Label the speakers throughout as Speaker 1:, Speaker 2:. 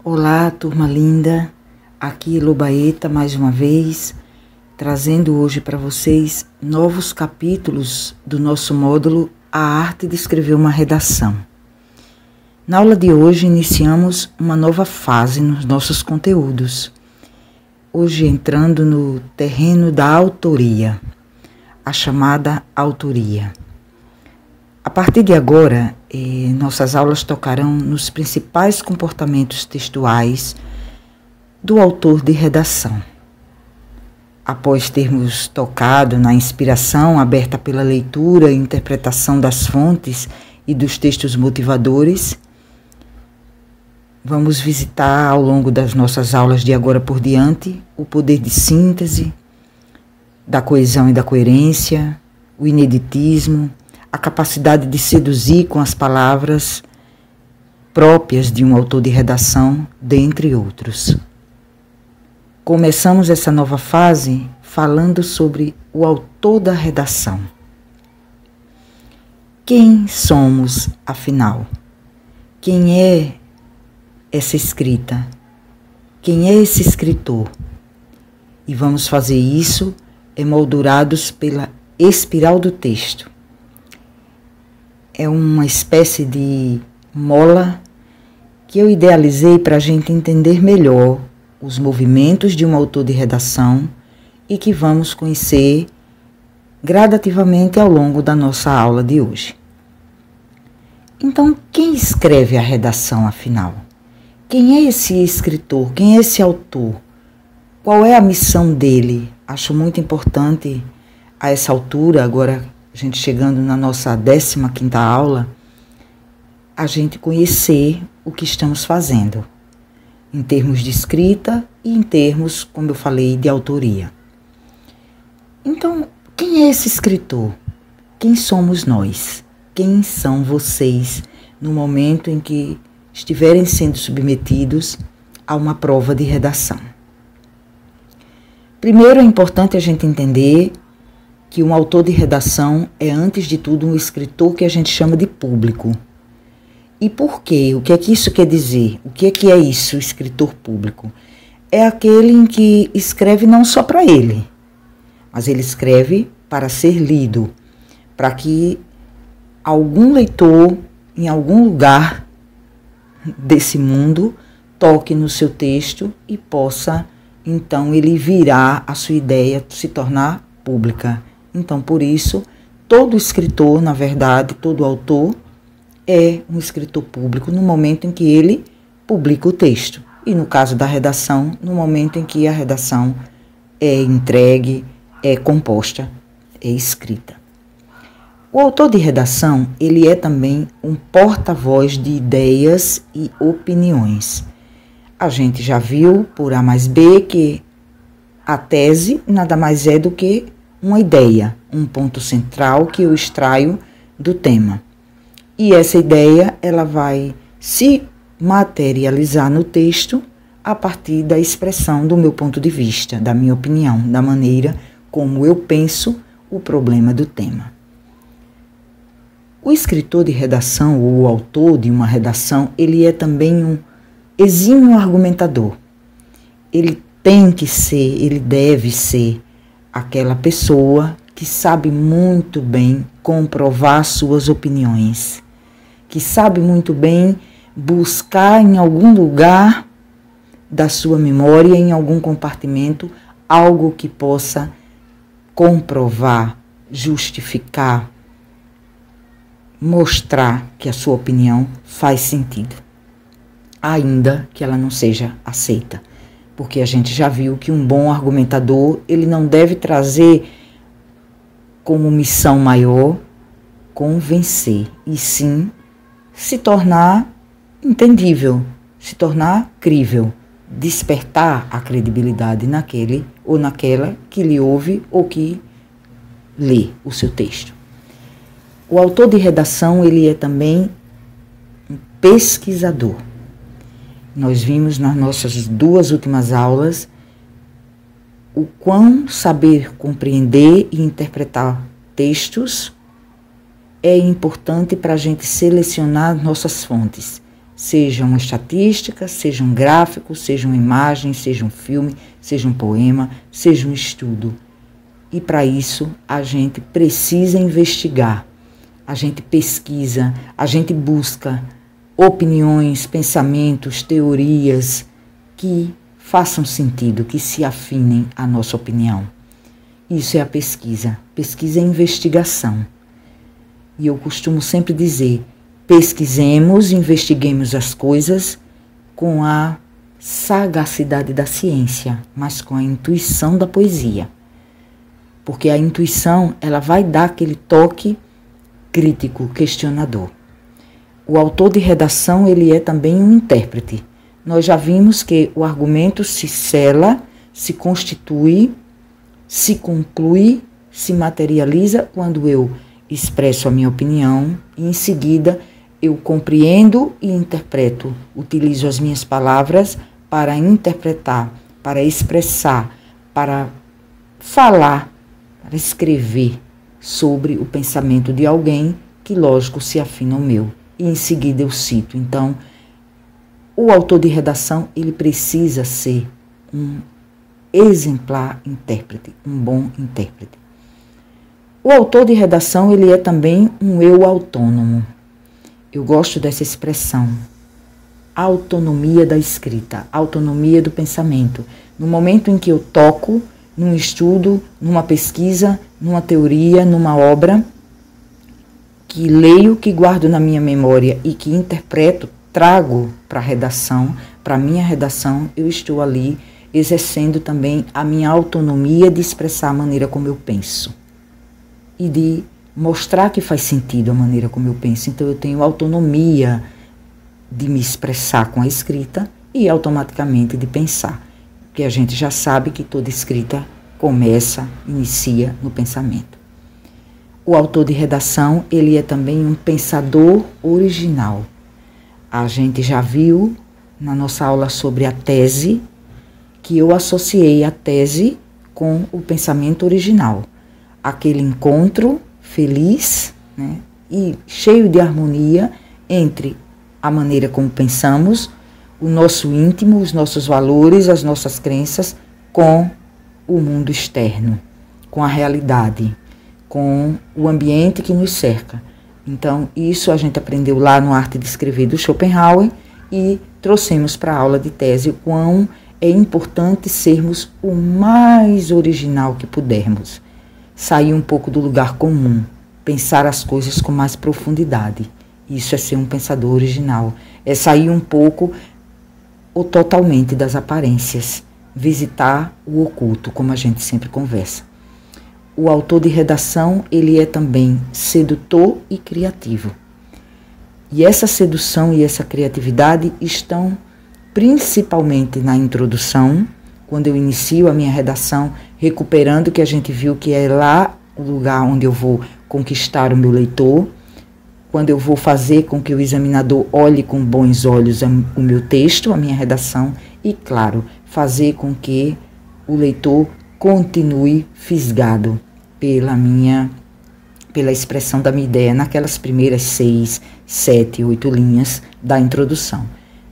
Speaker 1: Olá, turma linda, aqui Lobaeta mais uma vez, trazendo hoje para vocês novos capítulos do nosso módulo A Arte de Escrever uma Redação. Na aula de hoje iniciamos uma nova fase nos nossos conteúdos, hoje entrando no terreno da autoria, a chamada autoria. A partir de agora, nossas aulas tocarão nos principais comportamentos textuais do autor de redação. Após termos tocado na inspiração aberta pela leitura e interpretação das fontes e dos textos motivadores, vamos visitar ao longo das nossas aulas de agora por diante o poder de síntese, da coesão e da coerência, o ineditismo, a capacidade de seduzir com as palavras próprias de um autor de redação, dentre outros. Começamos essa nova fase falando sobre o autor da redação. Quem somos, afinal? Quem é essa escrita? Quem é esse escritor? E vamos fazer isso emoldurados pela espiral do texto. É uma espécie de mola que eu idealizei para a gente entender melhor os movimentos de um autor de redação e que vamos conhecer gradativamente ao longo da nossa aula de hoje. Então, quem escreve a redação, afinal? Quem é esse escritor? Quem é esse autor? Qual é a missão dele? Acho muito importante a essa altura, agora a gente chegando na nossa 15ª aula, a gente conhecer o que estamos fazendo, em termos de escrita e em termos, como eu falei, de autoria. Então, quem é esse escritor? Quem somos nós? Quem são vocês no momento em que estiverem sendo submetidos a uma prova de redação? Primeiro, é importante a gente entender que um autor de redação é, antes de tudo, um escritor que a gente chama de público. E por quê? O que é que isso quer dizer? O que é isso, escritor público? É aquele em que escreve não só para ele, mas ele escreve para ser lido, para que algum leitor, em algum lugar desse mundo, toque no seu texto e possa, então, ele virar a sua ideia, se tornar pública. Então, por isso, todo escritor, na verdade, todo autor, é um escritor público no momento em que ele publica o texto. E no caso da redação, no momento em que a redação é entregue, é composta, é escrita. O autor de redação, ele é também um porta-voz de ideias e opiniões. A gente já viu, por A mais B, que a tese nada mais é do que uma ideia, um ponto central que eu extraio do tema. E essa ideia, ela vai se materializar no texto a partir da expressão do meu ponto de vista, da minha opinião, da maneira como eu penso o problema do tema. O escritor de redação, ou o autor de uma redação, ele é também um exímio argumentador. Ele tem que ser, ele deve ser aquela pessoa que sabe muito bem comprovar suas opiniões, que sabe muito bem buscar em algum lugar da sua memória, em algum compartimento, algo que possa comprovar, justificar, mostrar que a sua opinião faz sentido, ainda que ela não seja aceita. Porque a gente já viu que um bom argumentador, ele não deve trazer como missão maior convencer, e sim se tornar entendível, se tornar crível, despertar a credibilidade naquele ou naquela que lhe ouve ou que lê o seu texto. O autor de redação, ele é também um pesquisador. Nós vimos nas nossas 2 últimas aulas o quão saber compreender e interpretar textos é importante para a gente selecionar nossas fontes, seja uma estatística, seja um gráfico, seja uma imagem, seja um filme, seja um poema, seja um estudo. E para isso a gente precisa investigar, a gente pesquisa, a gente busca opiniões, pensamentos, teorias que façam sentido, que se afinem à nossa opinião. Isso é a pesquisa. Pesquisa é investigação. E eu costumo sempre dizer, pesquisemos, investiguemos as coisas com a sagacidade da ciência, mas com a intuição da poesia. Porque a intuição, ela vai dar aquele toque crítico, questionador. O autor de redação, ele é também um intérprete. Nós já vimos que o argumento se sela, se constitui, se conclui, se materializa quando eu expresso a minha opinião e em seguida eu compreendo e interpreto, utilizo as minhas palavras para interpretar, para expressar, para falar, para escrever sobre o pensamento de alguém que, lógico, se afina ao meu. E em seguida eu cito. Então, o autor de redação, ele precisa ser um exemplar intérprete, um bom intérprete. O autor de redação, ele é também um eu autônomo. Eu gosto dessa expressão. Autonomia da escrita, autonomia do pensamento. No momento em que eu toco num estudo, numa pesquisa, numa teoria, numa obra, que leio, que guardo na minha memória e que interpreto, trago para a redação, para a minha redação, eu estou ali exercendo também a minha autonomia de expressar a maneira como eu penso e de mostrar que faz sentido a maneira como eu penso. Então eu tenho autonomia de me expressar com a escrita e automaticamente de pensar, porque a gente já sabe que toda escrita inicia no pensamento. O autor de redação, ele é também um pensador original. A gente já viu na nossa aula sobre a tese que eu associei a tese com o pensamento original. Aquele encontro feliz, né, e cheio de harmonia entre a maneira como pensamos, o nosso íntimo, os nossos valores, as nossas crenças, com o mundo externo, com a realidade, com o ambiente que nos cerca. Então, isso a gente aprendeu lá no Arte de Escrever do Schopenhauer e trouxemos para a aula de tese o quão é importante sermos o mais original que pudermos. Sair um pouco do lugar comum, pensar as coisas com mais profundidade. Isso é ser um pensador original. É sair um pouco ou totalmente das aparências, visitar o oculto, como a gente sempre conversa. O autor de redação, ele é também sedutor e criativo. E essa sedução e essa criatividade estão principalmente na introdução, quando eu inicio a minha redação, recuperando o que a gente viu que é lá o lugar onde eu vou conquistar o meu leitor, quando eu vou fazer com que o examinador olhe com bons olhos o meu texto, a minha redação, e, claro, fazer com que o leitor continue fisgado pela expressão da minha ideia naquelas primeiras 6, 7, 8 linhas da introdução.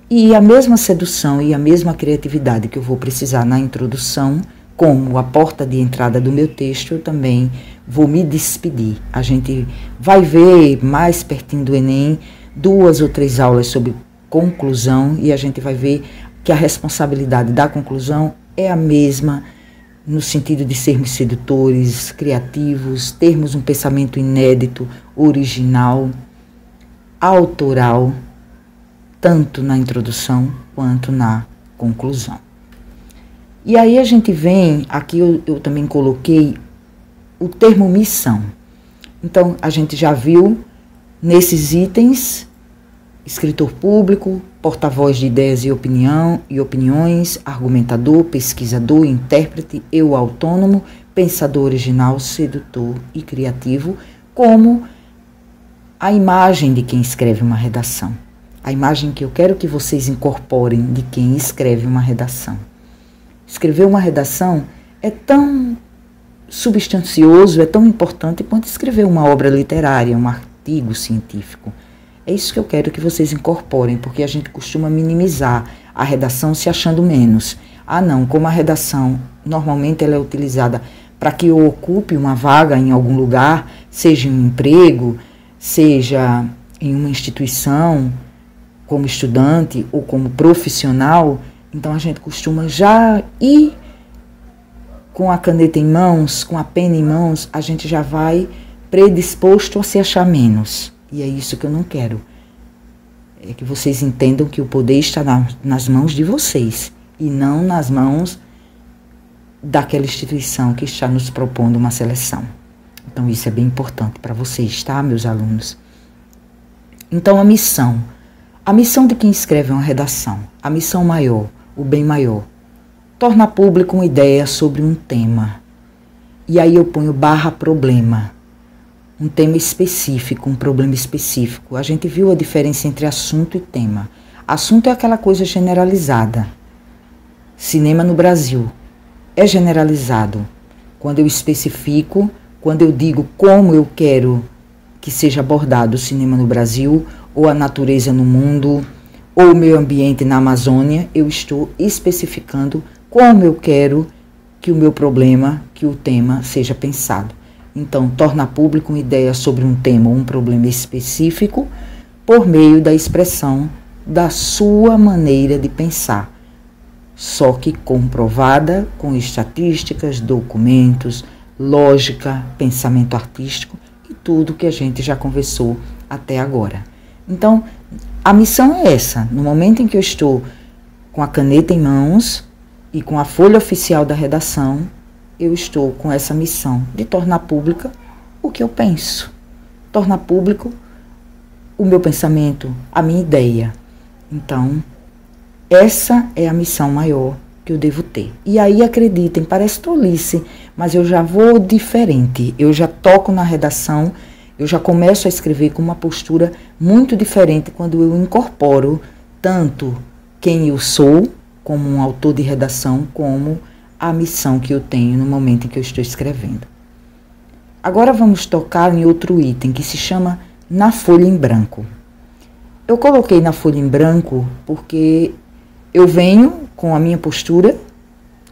Speaker 1: E a mesma sedução e a mesma criatividade que eu vou precisar na introdução, como a porta de entrada do meu texto, eu também vou me despedir. A gente vai ver mais pertinho do Enem 2 ou 3 aulas sobre conclusão e a gente vai ver que a responsabilidade da conclusão é a mesma no sentido de sermos sedutores, criativos, termos um pensamento inédito, original, autoral, tanto na introdução quanto na conclusão. E aí a gente vem, aqui eu também coloquei o termo missão. Então, a gente já viu nesses itens, escritor público, porta-voz de ideias e opiniões, argumentador, pesquisador, intérprete, eu autônomo, pensador original, sedutor e criativo, como a imagem de quem escreve uma redação. A imagem que eu quero que vocês incorporem de quem escreve uma redação. Escrever uma redação é tão substancioso, é tão importante quanto escrever uma obra literária, um artigo científico. É isso que eu quero que vocês incorporem, porque a gente costuma minimizar a redação se achando menos. Ah não, como a redação normalmente ela é utilizada para que eu ocupe uma vaga em algum lugar, seja em um emprego, seja em uma instituição, como estudante ou como profissional, então a gente costuma já ir com a caneta em mãos, com a pena em mãos, a gente já vai predisposto a se achar menos. E é isso que eu não quero. É que vocês entendam que o poder está nas mãos de vocês e não nas mãos daquela instituição que está nos propondo uma seleção. Então isso é bem importante para vocês, tá, meus alunos? Então a missão de quem escreve uma redação, a missão maior, o bem maior, torna público uma ideia sobre um tema. E aí eu ponho /problema. Um tema específico, um problema específico. A gente viu a diferença entre assunto e tema. Assunto é aquela coisa generalizada. Cinema no Brasil é generalizado. Quando eu especifico, quando eu digo como eu quero que seja abordado o cinema no Brasil, ou a natureza no mundo, ou o meio ambiente na Amazônia, eu estou especificando como eu quero que o meu problema, que o tema seja pensado. Então, torna público uma ideia sobre um tema ou um problema específico por meio da expressão da sua maneira de pensar, só que comprovada com estatísticas, documentos, lógica, pensamento artístico e tudo que a gente já conversou até agora. Então, a missão é essa. No momento em que eu estou com a caneta em mãos e com a folha oficial da redação, eu estou com essa missão de tornar pública o que eu penso, tornar público o meu pensamento, a minha ideia. Então, essa é a missão maior que eu devo ter. E aí, acreditem, parece tolice, mas eu já vou diferente. Eu já toco na redação, eu já começo a escrever com uma postura muito diferente quando eu incorporo tanto quem eu sou, como um autor de redação, como a missão que eu tenho no momento em que eu estou escrevendo. Agora vamos tocar em outro item que se chama na folha em branco. Eu coloquei na folha em branco porque eu venho com a minha postura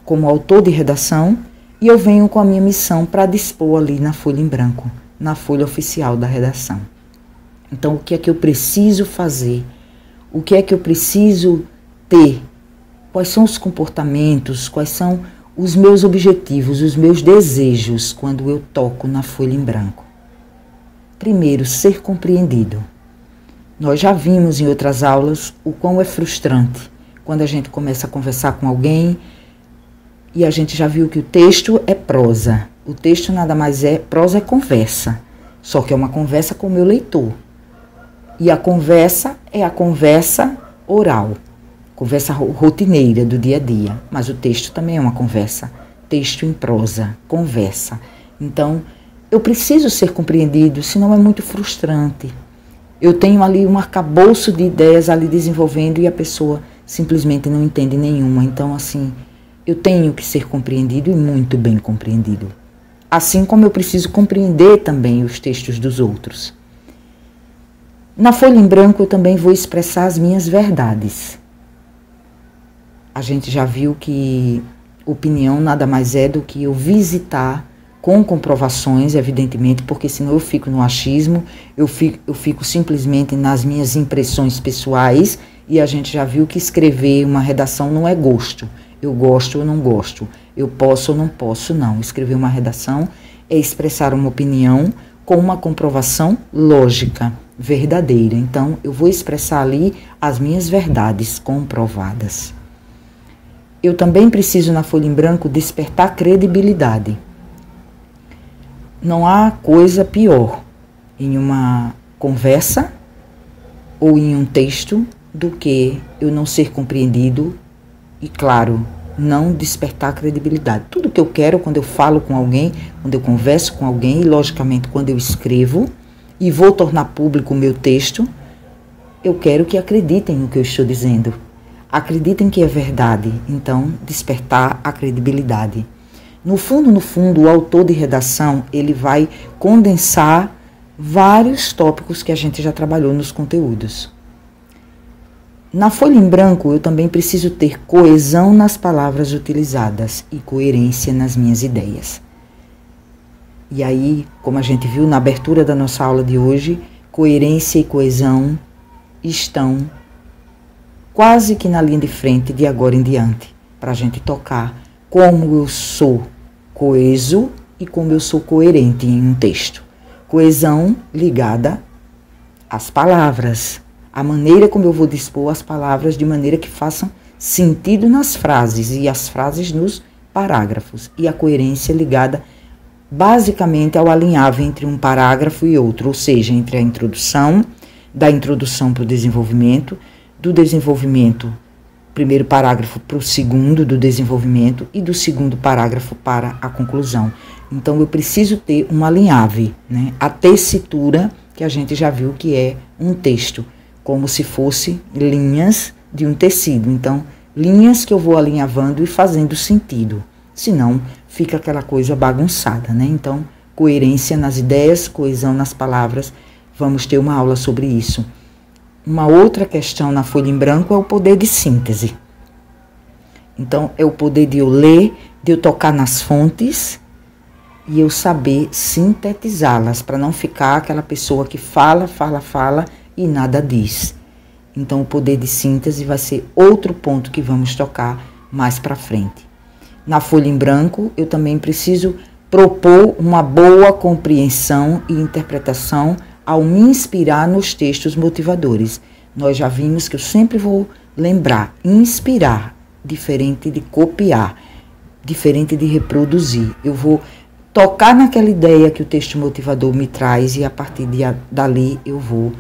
Speaker 1: como autor de redação e eu venho com a minha missão para dispor ali na folha em branco, na folha oficial da redação. Então, o que é que eu preciso fazer? O que é que eu preciso ter? Quais são os comportamentos? Quais são os meus objetivos, os meus desejos quando eu toco na folha em branco? Primeiro, ser compreendido. Nós já vimos em outras aulas o quão é frustrante quando a gente começa a conversar com alguém e a gente já viu que o texto é prosa. O texto nada mais é, prosa é conversa, só que é uma conversa com o meu leitor. E a conversa é a conversa oral, conversa rotineira do dia a dia, mas o texto também é uma conversa, texto em prosa, conversa. Então, eu preciso ser compreendido, senão é muito frustrante. Eu tenho ali um arcabouço de ideias ali desenvolvendo e a pessoa simplesmente não entende nenhuma. Então, assim, eu tenho que ser compreendido e muito bem compreendido. Assim como eu preciso compreender também os textos dos outros. Na folha em branco eu também vou expressar as minhas verdades. A gente já viu que opinião nada mais é do que eu visitar com comprovações, evidentemente, porque senão eu fico no achismo, eu fico simplesmente nas minhas impressões pessoais e a gente já viu que escrever uma redação não é gosto. Eu gosto ou não gosto, eu posso ou não posso, não. Escrever uma redação é expressar uma opinião com uma comprovação lógica, verdadeira. Então, eu vou expressar ali as minhas verdades comprovadas. Eu também preciso, na folha em branco, despertar credibilidade. Não há coisa pior em uma conversa ou em um texto do que eu não ser compreendido e, claro, não despertar credibilidade. Tudo que eu quero quando eu falo com alguém, quando eu converso com alguém e, logicamente, quando eu escrevo e vou tornar público o meu texto, eu quero que acreditem no que eu estou dizendo. Acreditem que é verdade, então despertar a credibilidade. No fundo, o autor de redação, ele vai condensar, vários tópicos que a gente já trabalhou nos conteúdos. Na folha em branco, eu também preciso ter coesão nas palavras utilizadas e coerência nas minhas ideias. E aí, como a gente viu na abertura da nossa aula de hoje, coerência e coesão estão quase que na linha de frente de agora em diante, para a gente tocar como eu sou coeso e como eu sou coerente em um texto. Coesão ligada às palavras, a maneira como eu vou dispor as palavras de maneira que façam sentido nas frases e as frases nos parágrafos. E a coerência ligada basicamente ao alinhável entre um parágrafo e outro, ou seja, entre a introdução, da introdução para o desenvolvimento, do desenvolvimento, primeiro parágrafo para o segundo do desenvolvimento e do segundo parágrafo para a conclusão. Então eu preciso ter um alinhável, né? A tessitura, que a gente já viu que é um texto, como se fosse linhas de um tecido. Então, linhas que eu vou alinhavando e fazendo sentido. Senão, fica aquela coisa bagunçada, né? Então, coerência nas ideias, coesão nas palavras. Vamos ter uma aula sobre isso. Uma outra questão na folha em branco é o poder de síntese. Então, é o poder de eu ler, de eu tocar nas fontes e eu saber sintetizá-las, para não ficar aquela pessoa que fala e nada diz. Então, o poder de síntese vai ser outro ponto que vamos tocar mais para frente. Na folha em branco, eu também preciso propor uma boa compreensão e interpretação ao me inspirar nos textos motivadores. Nós já vimos que eu sempre vou lembrar, inspirar, diferente de copiar, diferente de reproduzir. Eu vou tocar naquela ideia que o texto motivador me traz e a partir dali eu vou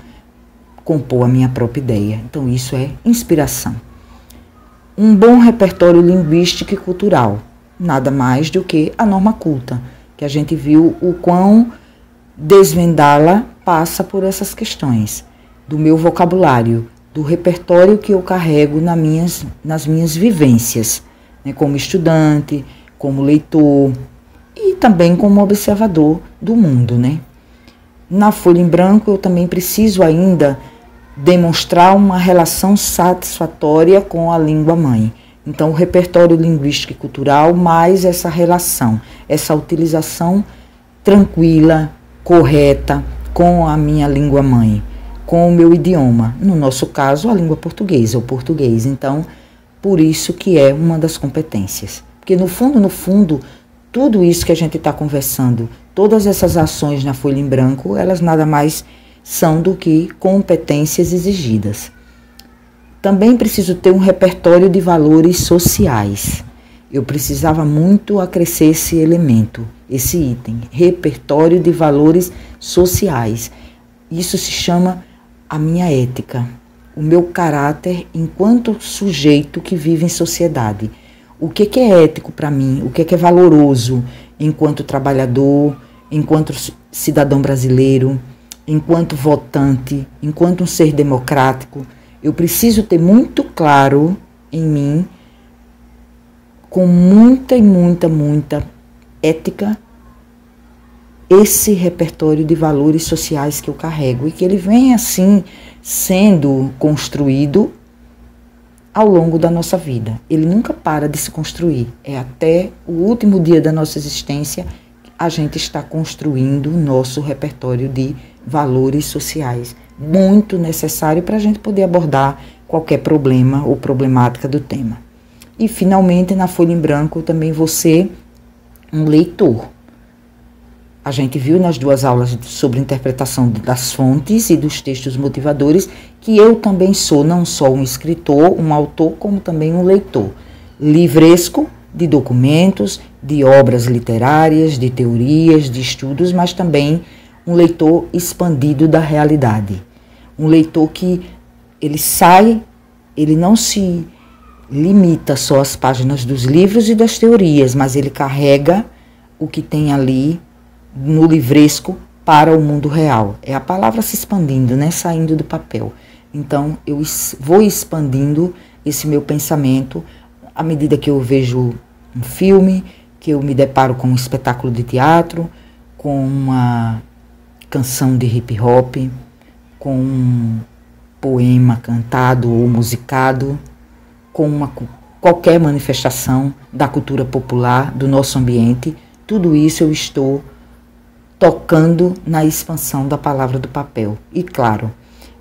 Speaker 1: compor a minha própria ideia. Então, isso é inspiração. Um bom repertório linguístico e cultural, nada mais do que a norma culta, que a gente viu o quão desvendá-la passa por essas questões, do meu vocabulário, do repertório que eu carrego nas minhas vivências, né, como estudante, como leitor e também como observador do mundo, né? Na folha em branco, eu também preciso ainda demonstrar uma relação satisfatória com a língua mãe. Então, o repertório linguístico e cultural, mais essa relação, essa utilização tranquila, correta com a minha língua mãe, com o meu idioma. No nosso caso, a língua portuguesa, o português. Então, por isso que é uma das competências. Porque, no fundo, tudo isso que a gente está conversando, todas essas ações na folha em branco, elas nada mais são do que competências exigidas. Também preciso ter um repertório de valores sociais. Eu precisava muito acrescer esse elemento, esse item, repertório de valores sociais. Isso se chama a minha ética, o meu caráter enquanto sujeito que vive em sociedade. O que é ético para mim? O que é valoroso enquanto trabalhador, enquanto cidadão brasileiro, enquanto votante, enquanto um ser democrático? Eu preciso ter muito claro em mim, com muita ética, esse repertório de valores sociais que eu carrego e que ele vem assim sendo construído ao longo da nossa vida. Ele nunca para de se construir. É até o último dia da nossa existência a gente está construindo o nosso repertório de valores sociais, muito necessário para a gente poder abordar qualquer problema ou problemática do tema. E, finalmente, na folha em branco, eu também vou ser um leitor. A gente viu nas duas aulas sobre interpretação das fontes e dos textos motivadores que eu também sou não só um escritor, um autor, como também um leitor. Livresco de documentos, de obras literárias, de teorias, de estudos, mas também um leitor expandido da realidade. Um leitor que ele não se limita só às páginas dos livros e das teorias, mas ele carrega o que tem ali no livresco para o mundo real. É a palavra se expandindo, né? Saindo do papel. Então, eu vou expandindo esse meu pensamento à medida que eu vejo um filme, que eu me deparo com um espetáculo de teatro, com canção de hip hop, com um poema cantado ou musicado, com qualquer manifestação da cultura popular, do nosso ambiente. Tudo isso eu estou tocando na expansão da palavra do papel. E claro,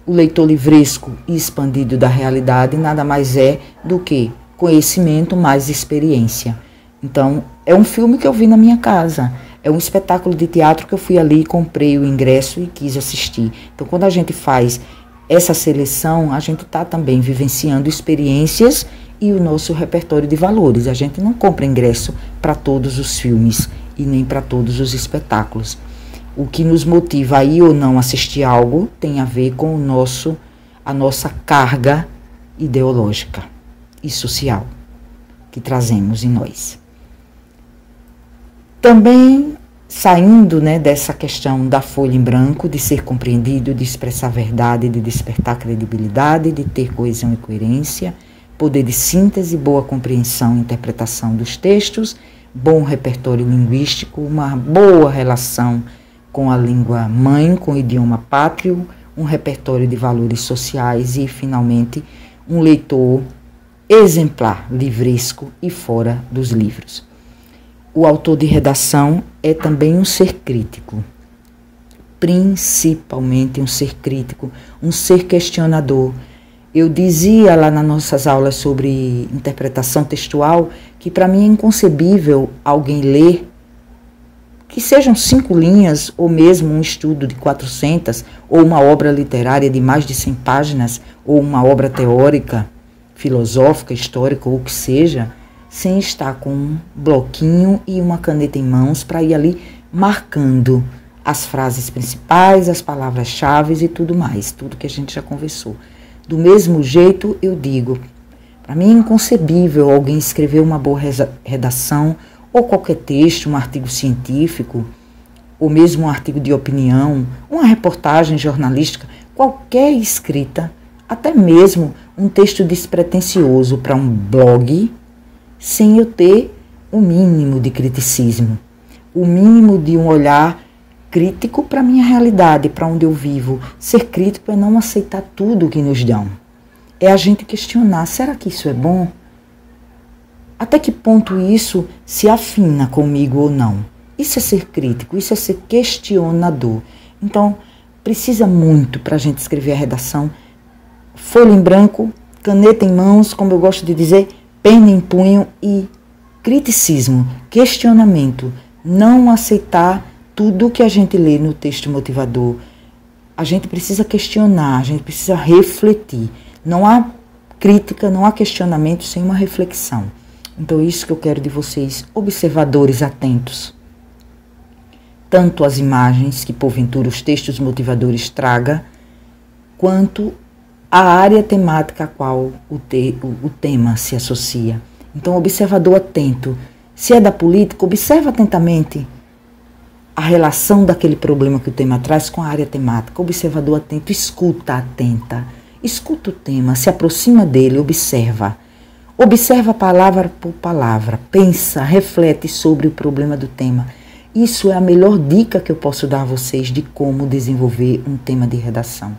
Speaker 1: o leitor livresco e expandido da realidade nada mais é do que conhecimento mais experiência. Então, é um filme que eu vi na minha casa, é um espetáculo de teatro que eu fui ali, comprei o ingresso e quis assistir. Então, quando a gente faz essa seleção, a gente está também vivenciando experiências e o nosso repertório de valores. A gente não compra ingresso para todos os filmes e nem para todos os espetáculos. O que nos motiva a ir ou não assistir algo tem a ver com a nossa carga ideológica e social que trazemos em nós. Também saindo, dessa questão da folha em branco, de ser compreendido, de expressar verdade, de despertar credibilidade, de ter coesão e coerência, poder de síntese, boa compreensão e interpretação dos textos, bom repertório linguístico, uma boa relação com a língua mãe, com o idioma pátrio, um repertório de valores sociais e, finalmente, um leitor exemplar, livresco e fora dos livros. O autor de redação é também um ser crítico, principalmente um ser crítico, um ser questionador. Eu dizia lá nas nossas aulas sobre interpretação textual que para mim é inconcebível alguém ler, que sejam 5 linhas ou mesmo um estudo de 400 ou uma obra literária de mais de 100 páginas ou uma obra teórica, filosófica, histórica ou o que seja, sem estar com um bloquinho e uma caneta em mãos para ir ali marcando as frases principais, as palavras-chave e tudo mais, tudo que a gente já conversou. Do mesmo jeito, eu digo, para mim é inconcebível alguém escrever uma boa redação ou qualquer texto, um artigo científico, ou mesmo um artigo de opinião, uma reportagem jornalística, qualquer escrita, até mesmo um texto despretensioso para um blog, sem eu ter o mínimo de criticismo, o mínimo de um olhar crítico para a minha realidade, para onde eu vivo. Ser crítico é não aceitar tudo que nos dão. É a gente questionar, será que isso é bom? Até que ponto isso se afina comigo ou não? Isso é ser crítico, isso é ser questionador. Então, precisa muito para a gente escrever a redação. Folha em branco, caneta em mãos, como eu gosto de dizer, pena em punho e criticismo, questionamento. Não aceitar tudo que a gente lê no texto motivador. A gente precisa questionar, a gente precisa refletir. Não há crítica, não há questionamento sem uma reflexão. Então, isso que eu quero de vocês, observadores atentos. Tanto as imagens que, porventura, os textos motivadores traga, quanto a área temática a qual o tema se associa. Então, observador atento. Se é da política, observa atentamente a relação daquele problema que o tema traz com a área temática. Observador atento, escuta atenta. Escuta o tema, se aproxima dele, observa. Observa palavra por palavra, pensa, reflete sobre o problema do tema. Isso é a melhor dica que eu posso dar a vocês de como desenvolver um tema de redação.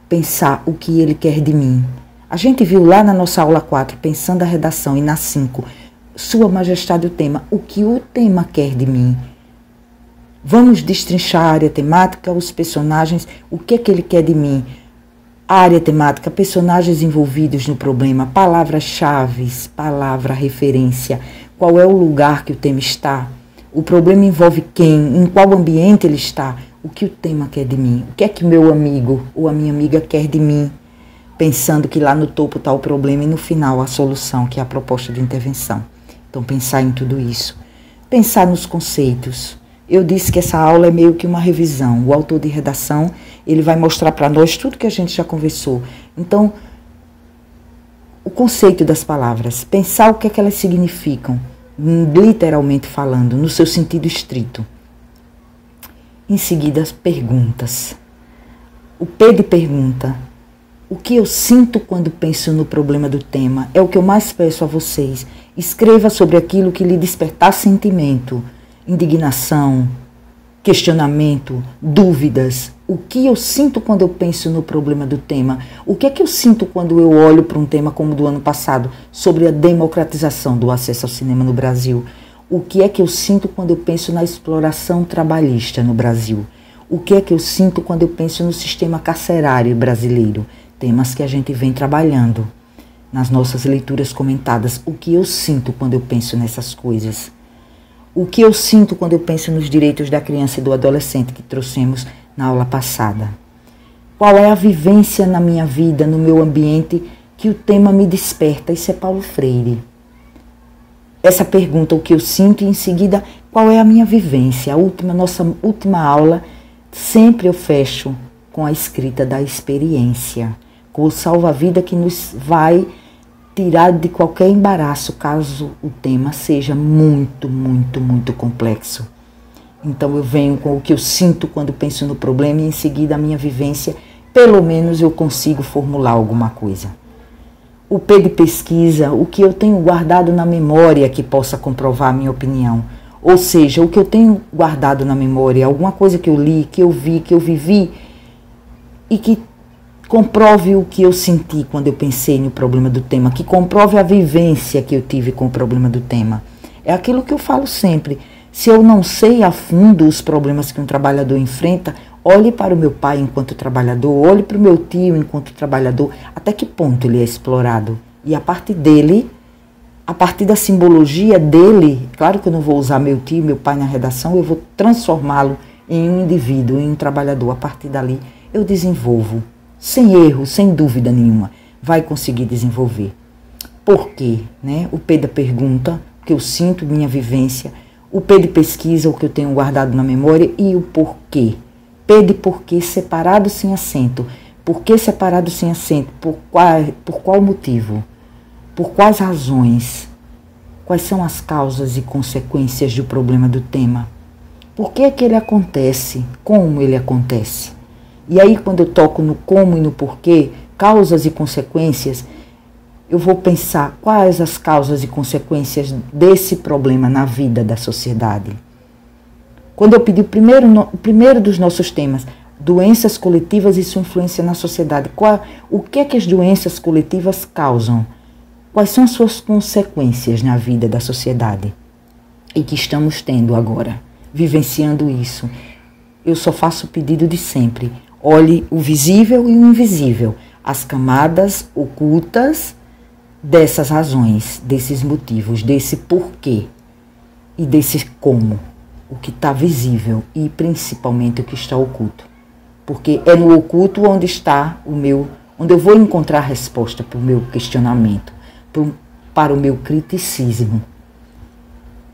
Speaker 1: Pensar o que ele quer de mim. A gente viu lá na nossa aula 4, pensando a redação, e na 5, Sua Majestade o tema, o que o tema quer de mim. Vamos destrinchar a área temática, os personagens, o que é que ele quer de mim. Área temática, personagens envolvidos no problema, palavras-chave, palavra referência, qual é o lugar que o tema está, o problema envolve quem, em qual ambiente ele está, o que o tema quer de mim, o que é que meu amigo ou a minha amiga quer de mim, pensando que lá no topo está o problema e no final a solução, que é a proposta de intervenção. Então, pensar em tudo isso. Pensar nos conceitos. Eu disse que essa aula é meio que uma revisão. O autor de redação, ele vai mostrar para nós tudo que a gente já conversou. Então, o conceito das palavras, pensar o que é que elas significam, literalmente falando, no seu sentido estrito. Em seguida, as perguntas. O P de pergunta. O que eu sinto quando penso no problema do tema? É o que eu mais peço a vocês. Escreva sobre aquilo que lhe despertar sentimento, indignação, questionamento, dúvidas. O que eu sinto quando eu penso no problema do tema? O que é que eu sinto quando eu olho para um tema como o do ano passado, sobre a democratização do acesso ao cinema no Brasil? O que é que eu sinto quando eu penso na exploração trabalhista no Brasil? O que é que eu sinto quando eu penso no sistema carcerário brasileiro? Temas que a gente vem trabalhando nas nossas leituras comentadas. O que eu sinto quando eu penso nessas coisas? O que eu sinto quando eu penso nos direitos da criança e do adolescente que trouxemos na aula passada? Qual é a vivência na minha vida, no meu ambiente, que o tema me desperta? Isso é Paulo Freire. Essa pergunta, o que eu sinto, e em seguida, qual é a minha vivência? Nossa última aula, sempre eu fecho com a escrita da experiência, com o salva-vida que nos vai tirar de qualquer embaraço, caso o tema seja muito, muito, muito complexo. Então eu venho com o que eu sinto quando penso no problema e em seguida a minha vivência, pelo menos eu consigo formular alguma coisa. O P de pesquisa, o que eu tenho guardado na memória que possa comprovar a minha opinião. Ou seja, o que eu tenho guardado na memória, alguma coisa que eu li, que eu vi, que eu vivi e que comprove o que eu senti quando eu pensei no problema do tema, que comprove a vivência que eu tive com o problema do tema. É aquilo que eu falo sempre. Se eu não sei a fundo os problemas que um trabalhador enfrenta, olhe para o meu pai enquanto trabalhador, olhe para o meu tio enquanto trabalhador, até que ponto ele é explorado. E a partir dele, a partir da simbologia dele, claro que eu não vou usar meu tio, meu pai na redação, eu vou transformá-lo em um indivíduo, em um trabalhador. A partir dali eu desenvolvo. Sem erro, sem dúvida nenhuma, vai conseguir desenvolver. Por quê? Né? O P da pergunta, o que eu sinto, minha vivência. O P de pesquisa, o que eu tenho guardado na memória. E o porquê. P de porquê separado sem acento. Por que separado sem acento? Por qual motivo? Por quais razões? Quais são as causas e consequências do problema do tema? Por que é que ele acontece? Como ele acontece? E aí, quando eu toco no como e no porquê, causas e consequências, eu vou pensar quais as causas e consequências desse problema na vida da sociedade. Quando eu pedi o primeiro dos nossos temas, doenças coletivas e sua influência na sociedade, o que é que as doenças coletivas causam? Quais são as suas consequências na vida da sociedade? E que estamos tendo agora, vivenciando isso. Eu só faço o pedido de sempre. Olhe o visível e o invisível, as camadas ocultas dessas razões, desses motivos, desse porquê e desse como, o que está visível e principalmente o que está oculto. Porque é no oculto onde está onde eu vou encontrar a resposta para o meu questionamento, para o meu criticismo.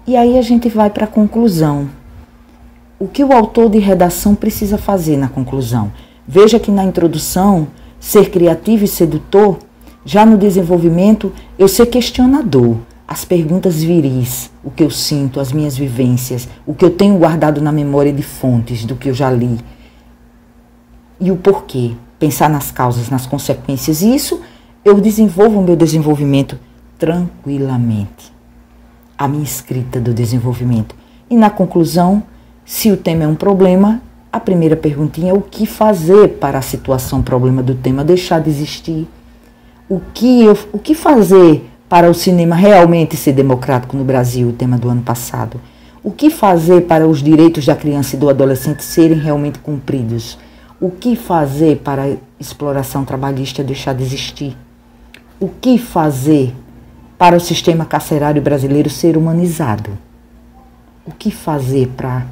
Speaker 1: E aí a gente vai para a conclusão. O que o autor de redação precisa fazer na conclusão? Veja que na introdução, ser criativo e sedutor, já no desenvolvimento, eu ser questionador, as perguntas viris, o que eu sinto, as minhas vivências, o que eu tenho guardado na memória de fontes, do que eu já li. E o porquê, pensar nas causas, nas consequências. E isso eu desenvolvo o meu desenvolvimento tranquilamente. A minha escrita do desenvolvimento. E na conclusão, se o tema é um problema, a primeira perguntinha é o que fazer para a situação, problema do tema deixar de existir? O que fazer para o cinema realmente ser democrático no Brasil, o tema do ano passado? O que fazer para os direitos da criança e do adolescente serem realmente cumpridos? O que fazer para a exploração trabalhista deixar de existir? O que fazer para o sistema carcerário brasileiro ser humanizado? O que fazer para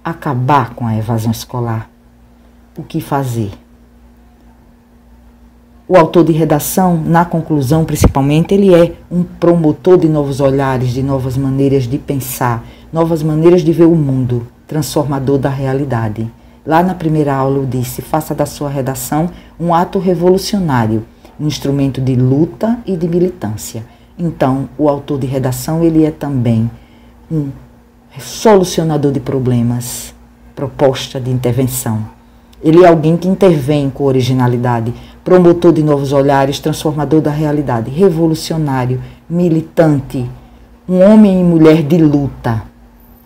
Speaker 1: acabar com a evasão escolar? O que fazer? O autor de redação, na conclusão principalmente, ele é um promotor de novos olhares, de novas maneiras de pensar, novas maneiras de ver o mundo, transformador da realidade. Lá na primeira aula eu disse, faça da sua redação um ato revolucionário, um instrumento de luta e de militância. Então, o autor de redação, ele é também um solucionador de problemas, proposta de intervenção. Ele é alguém que intervém com originalidade, promotor de novos olhares, transformador da realidade, revolucionário, militante, um homem e mulher de luta,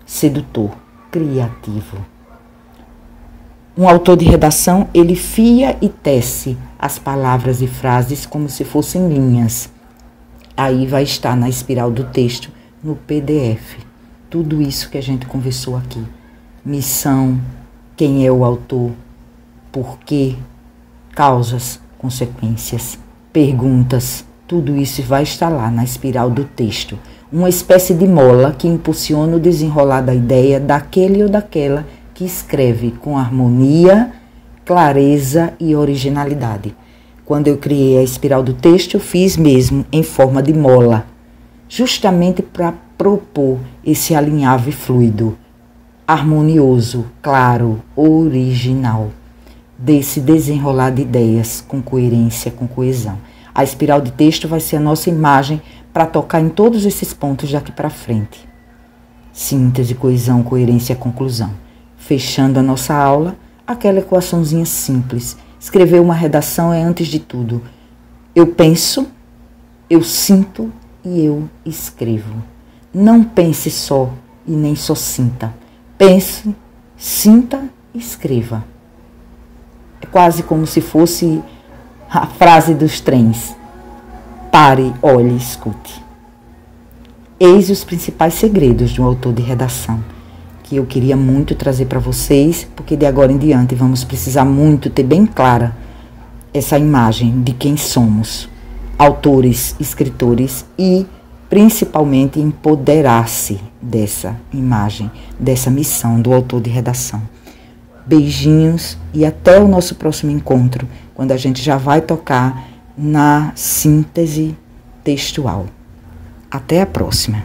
Speaker 1: sedutor. criativo. Um autor de redação, ele fia e tece as palavras e frases como se fossem linhas. Aí vai estar na espiral do texto, no PDF. Tudo isso que a gente conversou aqui. Missão, quem é o autor, porquê, causas, consequências, perguntas. Tudo isso vai estar lá na espiral do texto. Uma espécie de mola que impulsiona o desenrolar da ideia daquele ou daquela que escreve com harmonia, clareza e originalidade. Quando eu criei a espiral do texto, eu fiz mesmo em forma de mola, justamente para propor esse alinhavo fluido, harmonioso, claro, original, desse desenrolar de ideias com coerência, com coesão. A espiral de texto vai ser a nossa imagem para tocar em todos esses pontos daqui para frente. Síntese, coesão, coerência, conclusão. Fechando a nossa aula, aquela equaçãozinha simples. Escrever uma redação é, antes de tudo, eu penso, eu sinto e eu escrevo. Não pense só e nem só sinta. Pense, sinta e escreva. É quase como se fosse a frase dos trens. Pare, olhe, escute. Eis os principais segredos de um autor de redação, que eu queria muito trazer para vocês, porque de agora em diante vamos precisar muito ter bem clara essa imagem de quem somos, autores, escritores, e principalmente empoderar-se dessa imagem, dessa missão do autor de redação. Beijinhos e até o nosso próximo encontro, quando a gente já vai tocar na síntese textual. Até a próxima!